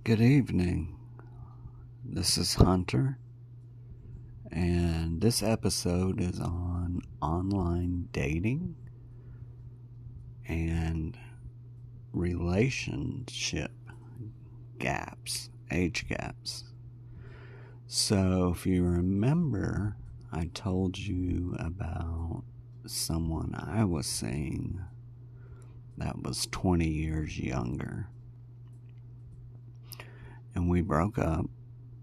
Good evening. This is Hunter, and this episode is on online dating and relationship gaps, age gaps. So, if you remember, I told you about someone I was seeing that was 20 years younger. And we broke up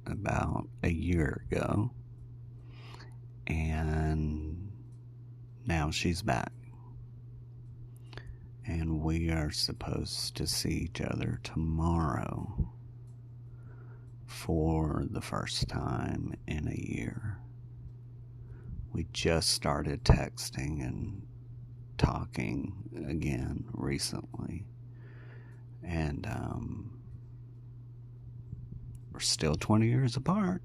about a year ago, and now she's back. And we are supposed to see each other tomorrow for the first time in a year. We just started texting and talking again recently, and we're still 20 years apart,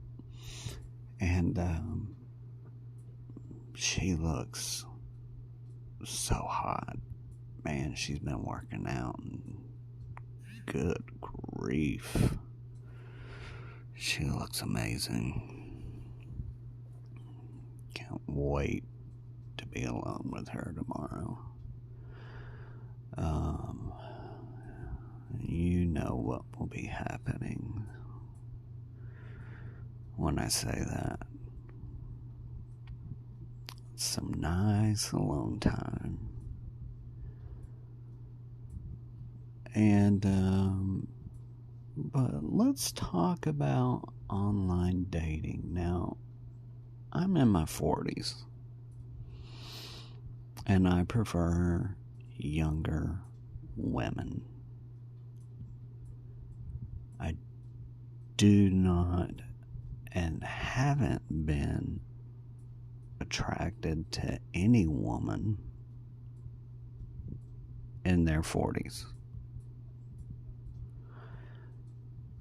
and she looks so hot. Man, she's been working out, and good grief, she looks amazing. Can't wait to be alone with her tomorrow. You know what will be happening when I say that. Some nice alone time. And, but let's talk about online dating. Now, I'm in my 40s, and I prefer younger women. I do not and haven't been attracted to any woman in their 40s.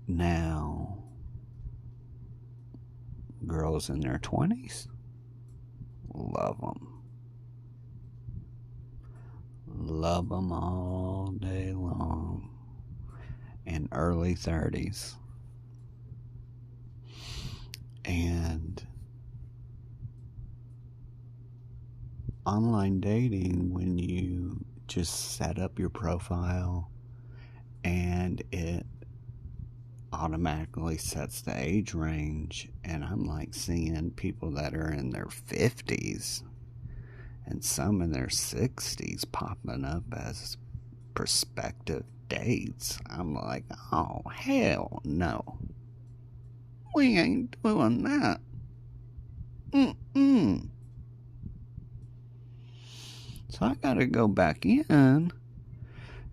Now, girls in their 20s, love them. Love them all day long. And early 30s. And online dating, when you just set up your profile and it automatically sets the age range, and I'm like seeing people that are in their 50s and some in their 60s popping up as prospective dates. I'm like, oh, hell no. We ain't doing that. So I gotta go back in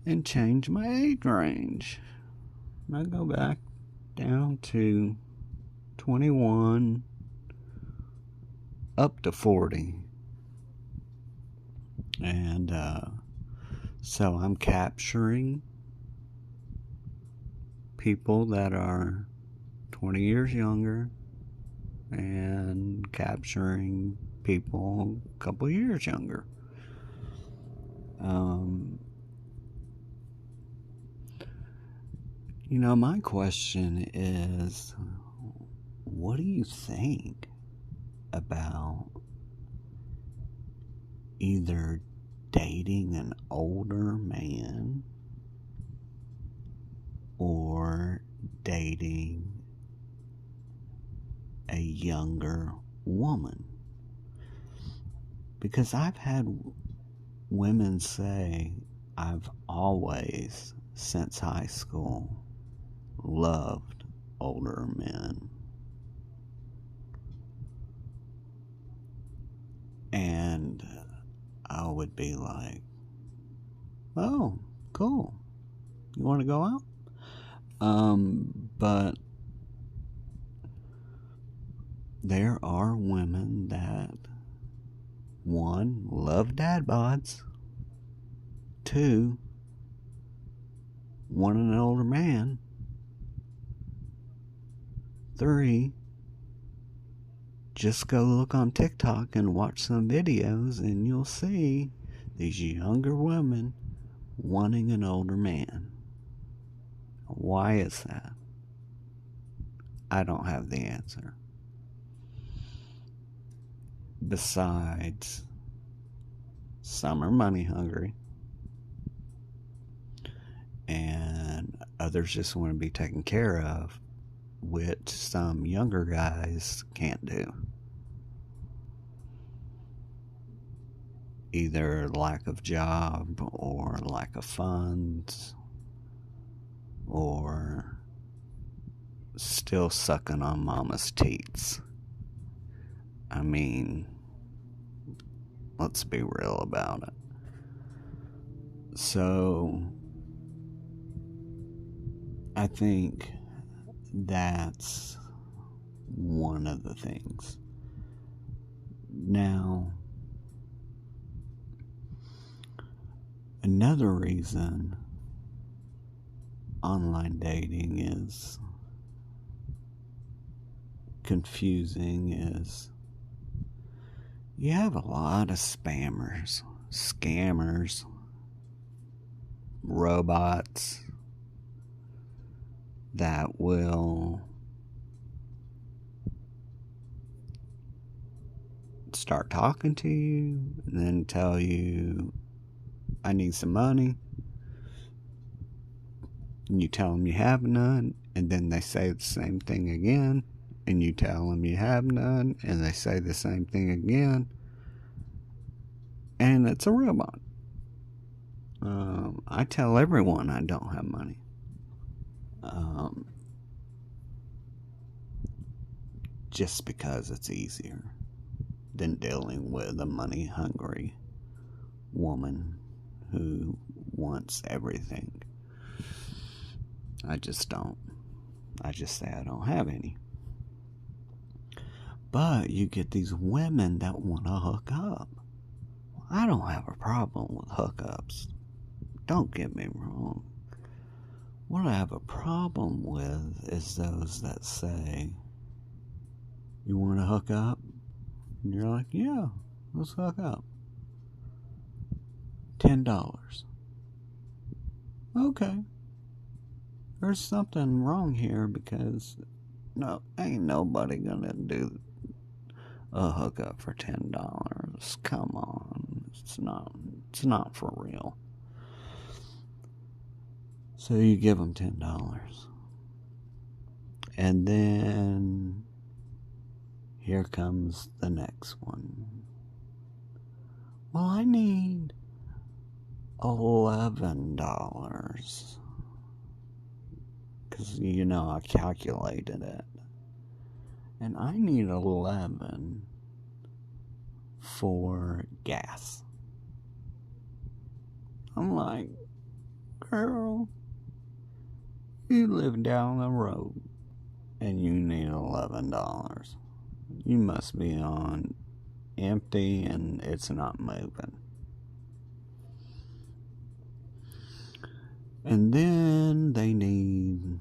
and change my age range. I go back down to 21 up to 40. And so I'm capturing people that are 20 years younger and capturing people a couple years younger. My question is, what do you think about either dating an older man or dating a younger woman? Because I've had women say, I've always, since high school, loved older men. And I would be like, oh, cool. You want to go out? But there are women that, one, love dad bods, two, want an older man, three, just go look on TikTok and watch some videos and you'll see these younger women wanting an older man. Why is that? I don't have the answer. Besides, some are money hungry, and others just want to be taken care of, which some younger guys can't do. Either lack of job, or lack of funds, or still sucking on mama's teats. I mean, let's be real about it. So, I think that's one of the things. Now, another reason online dating is confusing is you have a lot of spammers, scammers, robots that will start talking to you and then tell you, I need some money. And you tell them you have none, and then they say the same thing again, and you tell them you have none, and they say the same thing again, and it's a robot. I tell everyone I don't have money. Just because it's easier than dealing with a money-hungry woman who wants everything. I just don't. I just say I don't have any. But you get these women that want to hook up. I don't have a problem with hookups. Don't get me wrong. What I have a problem with is those that say, you want to hook up? And you're like, yeah, let's hook up. $10. Okay. There's something wrong here because no, ain't nobody gonna do a hookup for $10. Come on. It's not for real. So you give them $10. And then here comes the next one. Well, I need $11. Because, I calculated it. And I need 11 for gas. I'm like, girl, you live down the road and you need $11. You must be on empty and it's not moving. And then they need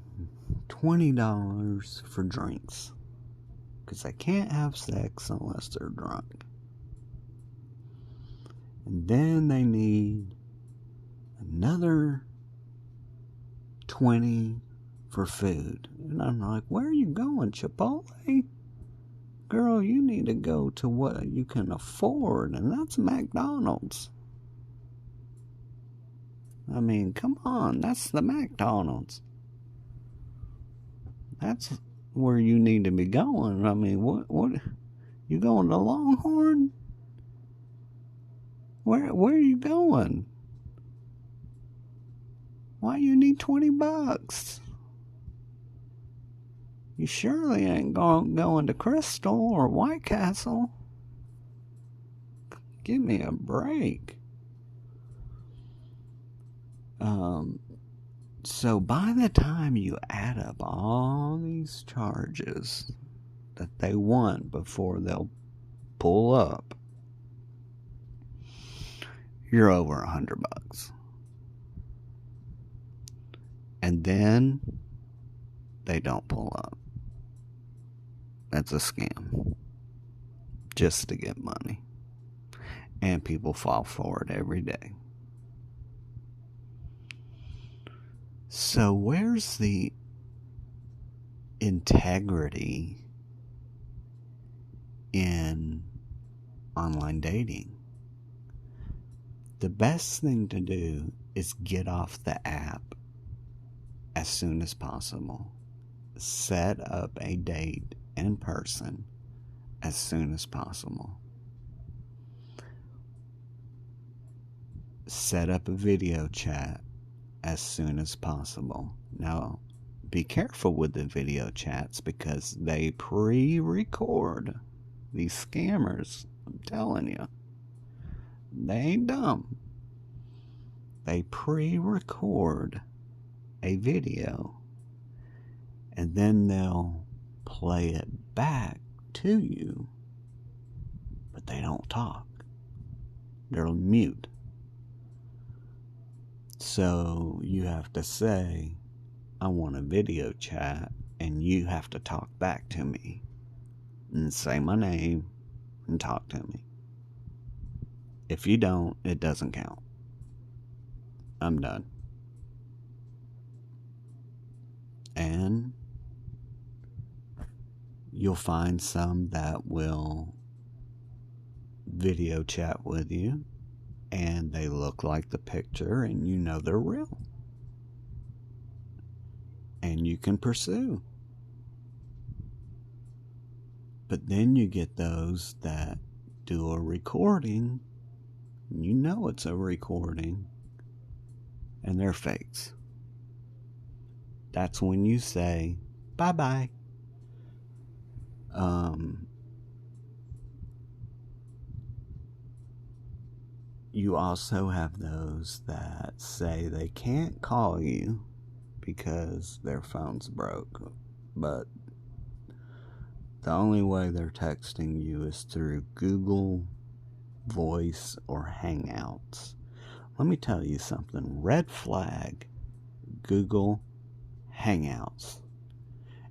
$20 for drinks. Because they can't have sex unless they're drunk. And then they need another $20 for food. And I'm like, where are you going, Chipotle? Girl, you need to go to what you can afford, and that's McDonald's. I mean, come on, that's the McDonald's. That's where you need to be going. I mean, what you going to Longhorn? Where are you going? Why you need $20? You surely ain't going to Crystal or White Castle. Give me a break. So by the time you add up all these charges that they want before they'll pull up, you're over $100. And then they don't pull up. That's a scam. Just to get money. And people fall for it every day. So where's the integrity in online dating. The best thing to do is get off the app as soon as possible. Set up a date in person as soon as possible. Set up a video chat as soon as possible. Now, be careful with the video chats because they pre-record. These scammers, I'm telling you, they ain't dumb. They pre-record a video and then they'll play it back to you, but they don't talk. They're mute. So you have to say, I want a video chat, and you have to talk back to me and say my name and talk to me. If you don't, it doesn't count. I'm done. And you'll find some that will video chat with you and they look like the picture and you know they're real. And you can pursue. But then you get those that do a recording. You know it's a recording. And they're fakes. That's when you say, bye-bye. You also have those that say they can't call you because their phone's broke, but the only way they're texting you is through Google Voice or Hangouts. Let me tell you something. Red flag, Google Hangouts.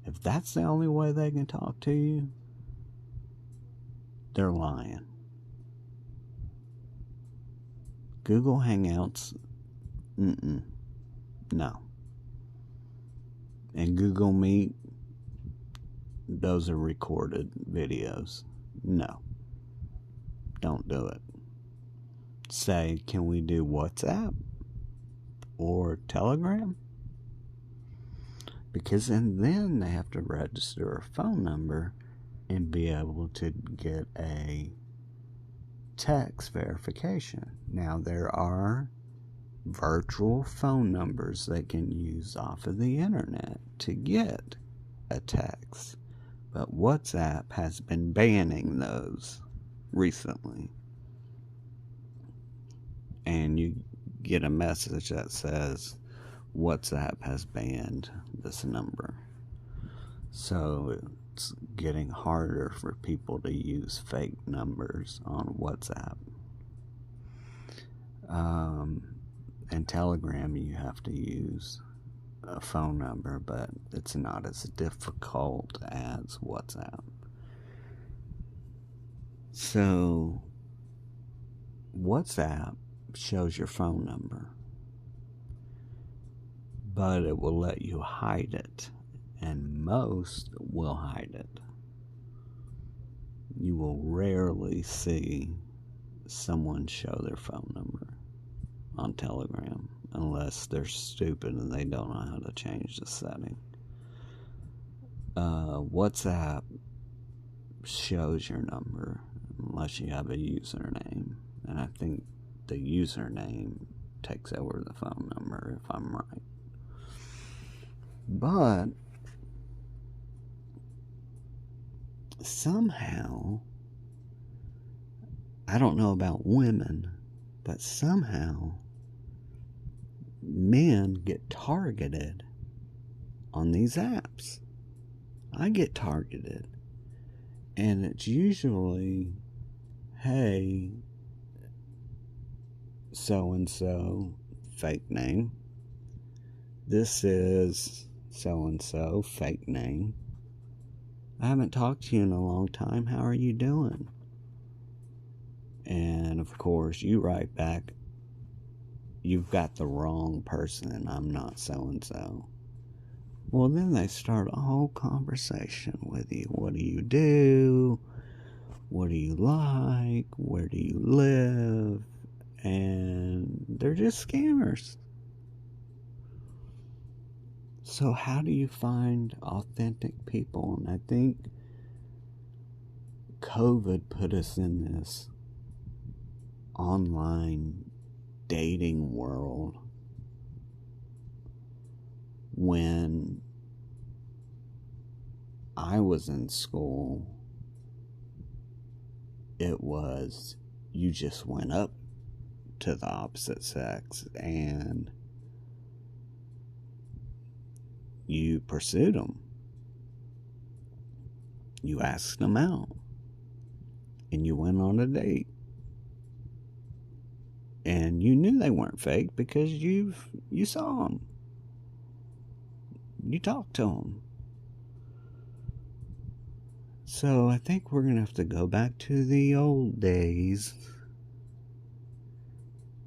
If that's the only way they can talk to you, they're lying. Google Hangouts, no. And Google Meet, those are recorded videos. No. Don't do it. Say, can we do WhatsApp or Telegram? Because then they have to register a phone number and be able to get a text verification. Now, there are virtual phone numbers they can use off of the internet to get a text, but WhatsApp has been banning those recently. And you get a message that says WhatsApp has banned this number. So it's getting harder for people to use fake numbers on WhatsApp. And Telegram, you have to use a phone number, but it's not as difficult as WhatsApp. So WhatsApp shows your phone number, but it will let you hide it, and most will hide it. You will rarely see someone show their phone number on Telegram unless they're stupid and they don't know how to change the setting. WhatsApp shows your number unless you have a username, and I think the username takes over the phone number if I'm right. But somehow, I don't know about women, but somehow men get targeted on these apps. I get targeted, and it's usually, hey, so-and-so, fake name. This is so-and-so, fake name. I haven't talked to you in a long time. How are you doing? And of course, you write back, you've got the wrong person. I'm not so-and-so. Well, then they start a whole conversation with you. What do you do? What do you like? Where do you live? And they're just scammers. So how do you find authentic people? And I think COVID put us in this online dating world when I was in school. It was, you just went up to the opposite sex and you pursued them. You asked them out and you went on a date. And you knew they weren't fake because you saw them. You talked to them. So I think we're going to have to go back to the old days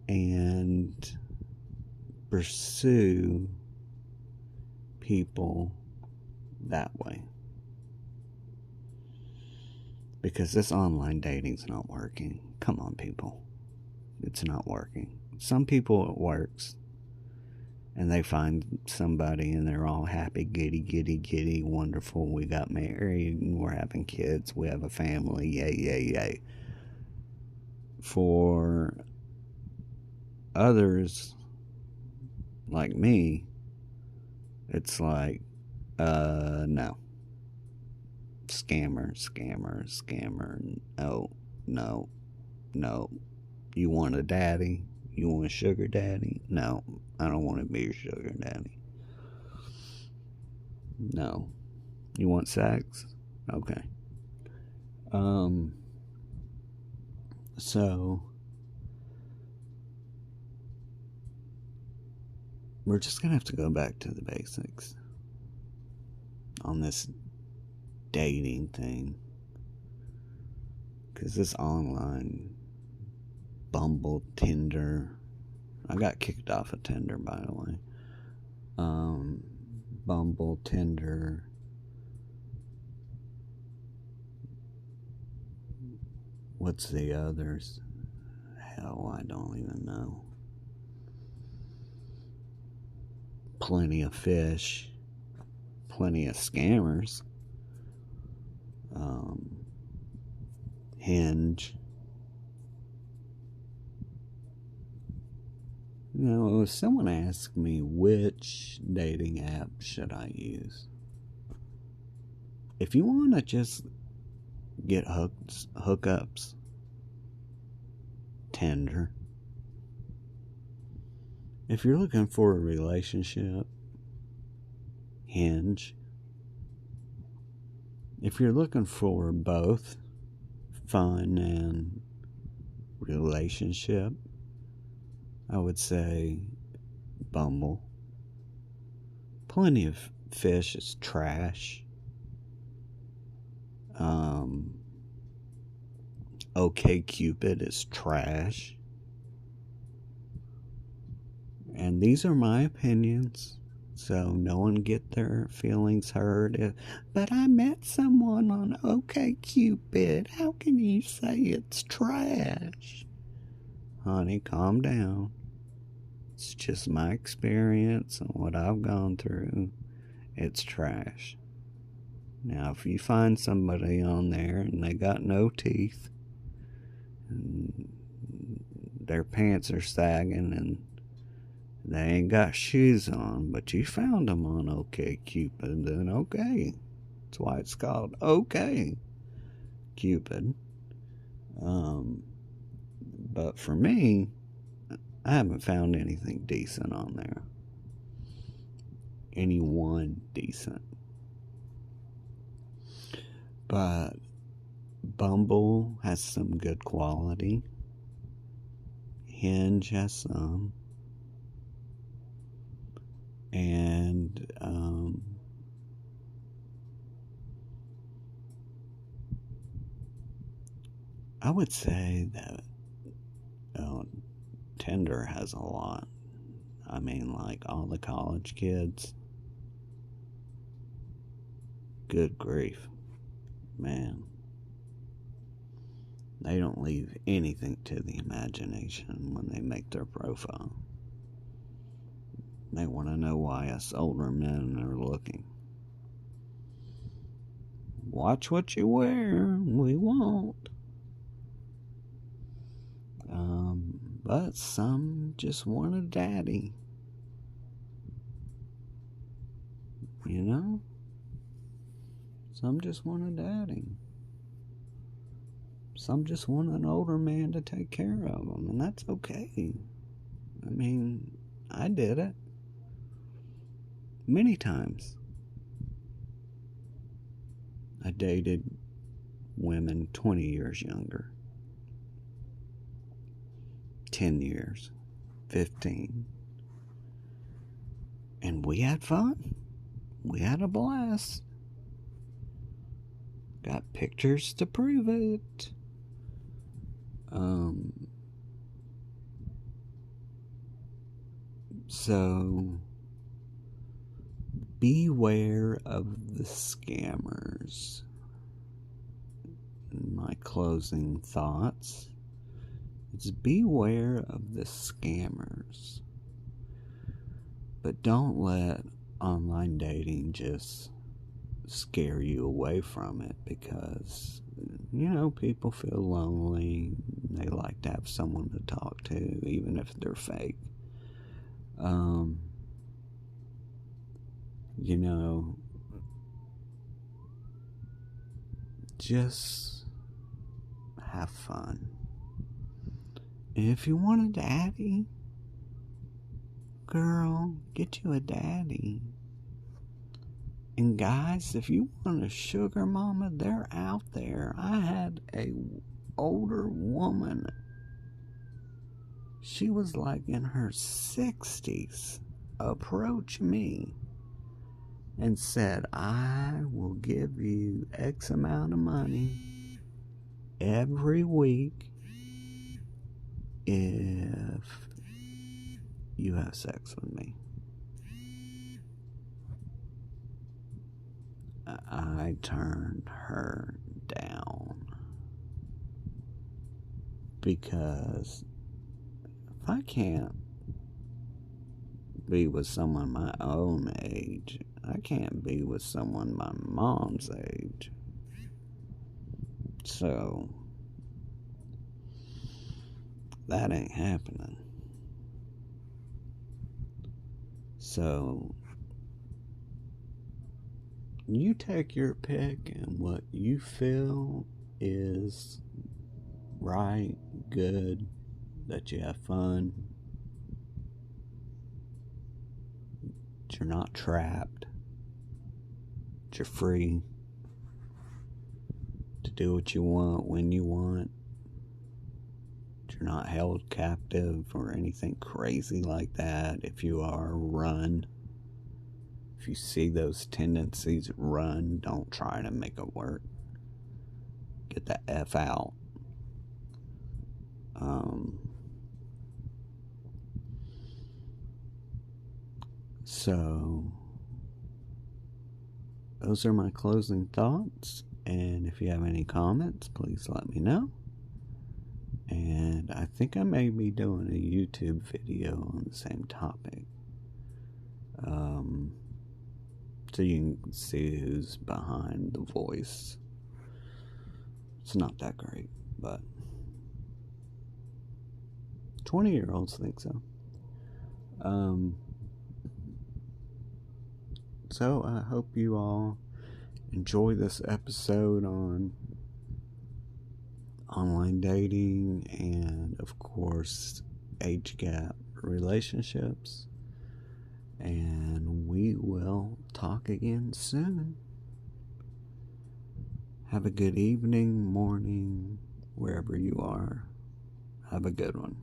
and pursue people that way. Because this online dating's not working. Come on, people. It's not working. Some people it works. And they find somebody and they're all happy, giddy, wonderful. We got married and we're having kids. We have a family. Yay. For others, like me, it's like, no. Scammer. Oh, no. You want a daddy? You want a sugar daddy? No, I don't want to be your sugar daddy. No. You want sex? Okay. So we're just gonna have to go back to the basics on this dating thing, because this online Bumble, Tinder, I got kicked off of Tinder, by the way. Bumble, Tinder, what's the others? Hell, I don't even know. Plenty of fish, plenty of scammers. Hinge. You know, if someone asked me which dating app should I use, if you want to just get hookups, Tinder. If you're looking for a relationship, Hinge. If you're looking for both fun and relationship, I would say Bumble. Plenty of Fish is trash. OkCupid is trash. And these are my opinions, so no one get their feelings hurt. But I met someone on OkCupid. How can you say it's trash? Honey, calm down. It's just my experience and what I've gone through. It's trash. Now, if you find somebody on there and they got no teeth, and their pants are sagging and they ain't got shoes on, but you found them on OkCupid, then okay. That's why it's called OkCupid. But for me, I haven't found anything decent on there. Anyone decent. But Bumble has some good quality. Hinge has some. And I would say that Tinder has a lot. I mean, like all the college kids, Good grief. Man. They don't leave anything to the imagination when they make their profile. They want to know why us older men are looking. Watch what you wear. We won't. But some just want a daddy. You know? Some just want a daddy. Some just want an older man to take care of them, and that's okay. I mean, I did it. Many times. I dated women 20 years younger. 10 years. 15. And we had fun. We had a blast. Got pictures to prove it. So beware of the scammers. My closing thoughts is beware of the scammers. But don't let online dating just scare you away from it, because people feel lonely. They like to have someone to talk to, even if they're fake. Just have fun. If you want a daddy, girl, get you a daddy. And guys, if you want a sugar mama, they're out there. I had a older woman. She was like in her 60s. Approach me and said, I will give you X amount of money every week if you have sex with me. I turned her down because if I can't be with someone my own age, I can't be with someone my mom's age. So that ain't happening. So you take your pick and what you feel is right, good, that you have fun, that you're not trapped, that you're free to do what you want when you want, that you're not held captive or anything crazy like that. If you are, run. If you see those tendencies, run. Don't try to make it work. Get the F out. So those are my closing thoughts. And if you have any comments, please let me know. And I think I may be doing a YouTube video on the same topic. So you can see who's behind the voice. It's not that great, but 20-year-olds think so. So I hope you all enjoy this episode on online dating and, of course, age gap relationships. And we will talk again soon. Have a good evening, morning, wherever you are. Have a good one.